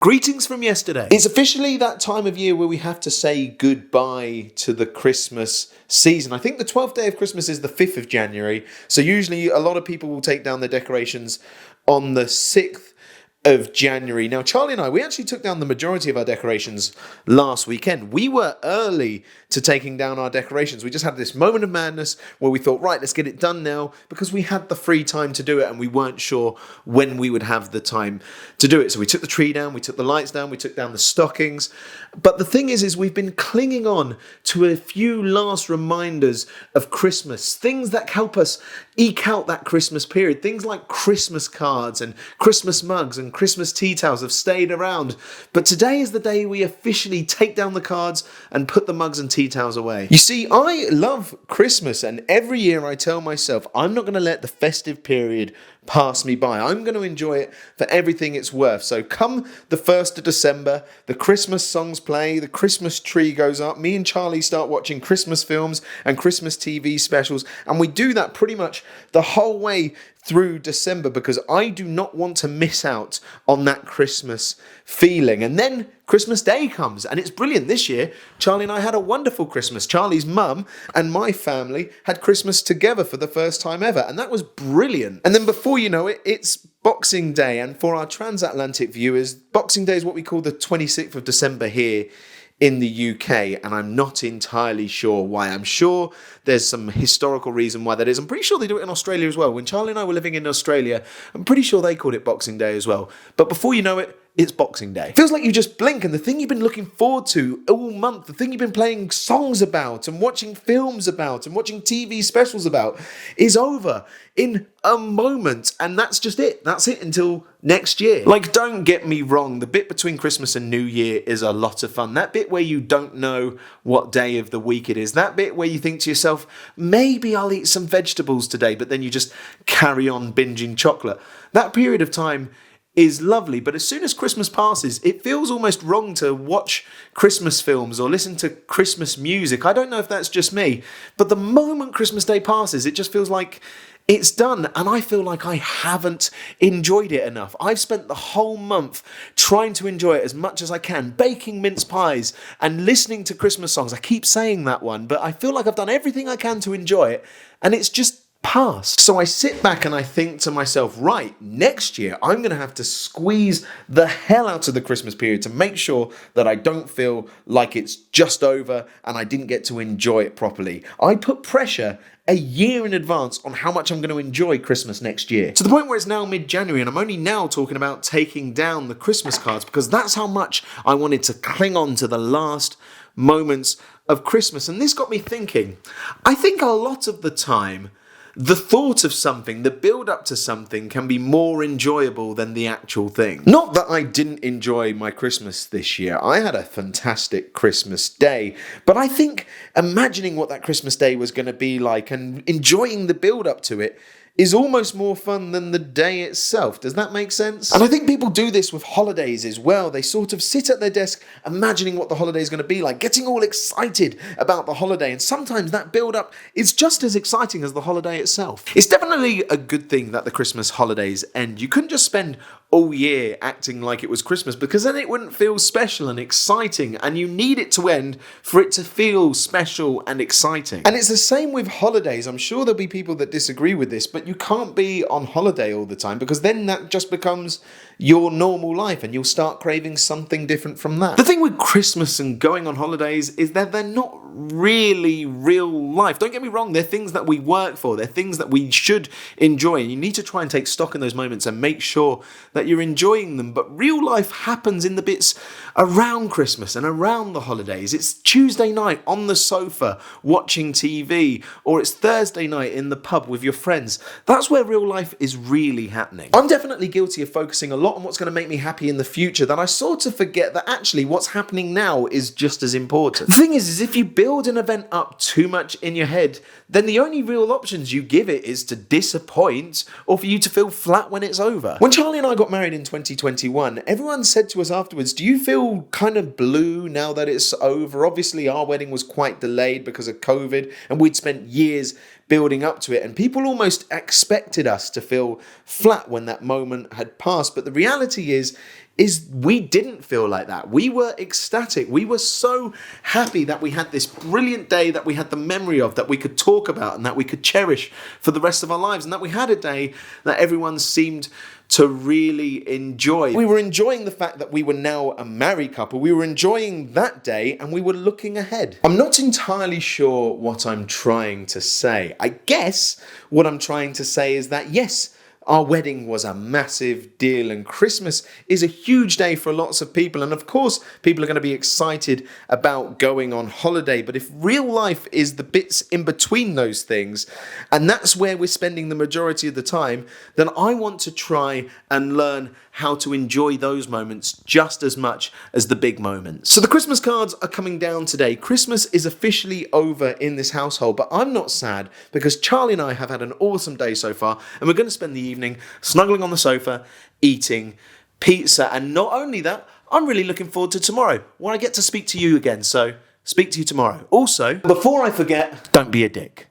Greetings from yesterday. It's officially that time of year where we have to say goodbye to the Christmas season. I think the 12th day of Christmas is the 5th of January. So usually a lot of people will take down their decorations on the 6th of January. Now, Charlie and I, we actually took down the majority of our decorations last weekend. We were early to taking down our decorations. We just had this moment of madness where we thought, right, let's get it done now, because we had the free time to do it and we weren't sure when we would have the time to do it. So we took the tree down, we took the lights down, we took down the stockings. But the thing is we've been clinging on to a few last reminders of Christmas, things that help us eke out that Christmas period. Things like Christmas cards and Christmas mugs and Christmas tea towels have stayed around. But today is the day we officially take down the cards and put the mugs and tea towels away. You see, I love Christmas, and every year I tell myself I'm not going to let the festive period pass me by. I'm going to enjoy it for everything it's worth. So come the 1st of December, the Christmas songs play, the Christmas tree goes up, me and Charlie start watching Christmas films and Christmas TV specials, and we do that pretty much the whole way through December because I do not want to miss out on that Christmas feeling. And then Christmas Day comes, and it's brilliant. This year, Charlie and I had a wonderful Christmas. Charlie's mum and my family had Christmas together for the first time ever, and that was brilliant. And then before you know it, it's Boxing Day, and for our transatlantic viewers, Boxing Day is what we call the 26th of December here in the UK, and I'm not entirely sure why. I'm sure there's some historical reason why that is. I'm pretty sure they do it in Australia as well. When Charlie and I were living in Australia, I'm pretty sure they called it Boxing Day as well. But before you know it, it's Boxing Day. Feels like you just blink and the thing you've been looking forward to all month, the thing you've been playing songs about and watching films about and watching TV specials about is over in a moment. And that's just it. That's it until next year. Like, don't get me wrong, the bit between Christmas and New Year is a lot of fun. That bit where you don't know what day of the week it is. That bit where you think to yourself, maybe I'll eat some vegetables today, but then you just carry on binging chocolate. That period of time is lovely, but as soon as Christmas passes, it feels almost wrong to watch Christmas films or listen to Christmas music. I don't know if that's just me, but the moment Christmas Day passes, it just feels like it's done, and I feel like I haven't enjoyed it enough. I've spent the whole month trying to enjoy it as much as I can, baking mince pies and listening to Christmas songs. I keep saying that one, but I feel like I've done everything I can to enjoy it, and it's just past. So I sit back and I think to myself, right, next year I'm going to have to squeeze the hell out of the Christmas period to make sure that I don't feel like it's just over and I didn't get to enjoy it properly. I put pressure a year in advance on how much I'm going to enjoy Christmas next year. To the point where it's now mid-January and I'm only now talking about taking down the Christmas cards because that's how much I wanted to cling on to the last moments of Christmas. And this got me thinking, I think a lot of the time, the thought of something, the build up to something can be more enjoyable than the actual thing. Not that I didn't enjoy my Christmas this year. I had a fantastic Christmas day, but I think imagining what that Christmas day was going to be like and enjoying the build up to it is almost more fun than the day itself. Does that make sense? And I think people do this with holidays as well. They sort of sit at their desk imagining what the holiday is going to be like, getting all excited about the holiday. And sometimes that build-up is just as exciting as the holiday itself. It's definitely a good thing that the Christmas holidays end. You couldn't just spend all year acting like it was Christmas because then it wouldn't feel special and exciting, and you need it to end for it to feel special and exciting. And it's the same with holidays. I'm sure there'll be people that disagree with this, but you can't be on holiday all the time because then that just becomes your normal life and you'll start craving something different from that. The thing with Christmas and going on holidays is that they're not really real life. Don't get me wrong, they're things that we work for, they're things that we should enjoy, and you need to try and take stock in those moments and make sure that you're enjoying them. But real life happens in the bits around Christmas and around the holidays. It's Tuesday night on the sofa watching TV, or it's Thursday night in the pub with your friends. That's where real life is really happening. I'm definitely guilty of focusing a lot on what's going to make me happy in the future, that I sort of forget that actually what's happening now is just as important. The thing is if you build an event up too much in your head, then the only real options you give it is to disappoint or for you to feel flat when it's over. When Charlie and I got married in 2021, everyone said to us afterwards, do you feel kind of blue now that it's over? Obviously our wedding was quite delayed because of COVID and we'd spent years building up to it, and people almost expected us to feel flat when that moment had passed. But the reality is we didn't feel like that. We were ecstatic. We were so happy that we had this brilliant day that we had the memory of, that we could talk about and that we could cherish for the rest of our lives, and that we had a day that everyone seemed to really enjoy. We were enjoying the fact that we were now a married couple. We were enjoying that day, and we were looking ahead. I'm not entirely sure what I'm trying to say. I guess what I'm trying to say is that, yes, our wedding was a massive deal, and Christmas is a huge day for lots of people. And of course, people are going to be excited about going on holiday. But if real life is the bits in between those things, and that's where we're spending the majority of the time, then I want to try and learn how to enjoy those moments just as much as the big moments. So the Christmas cards are coming down today. Christmas is officially over in this household, but I'm not sad because Charlie and I have had an awesome day so far, and we're going to spend the evening snuggling on the sofa, eating pizza. And not only that, I'm really looking forward to tomorrow when I get to speak to you again. So speak to you tomorrow. Also, before I forget, don't be a dick.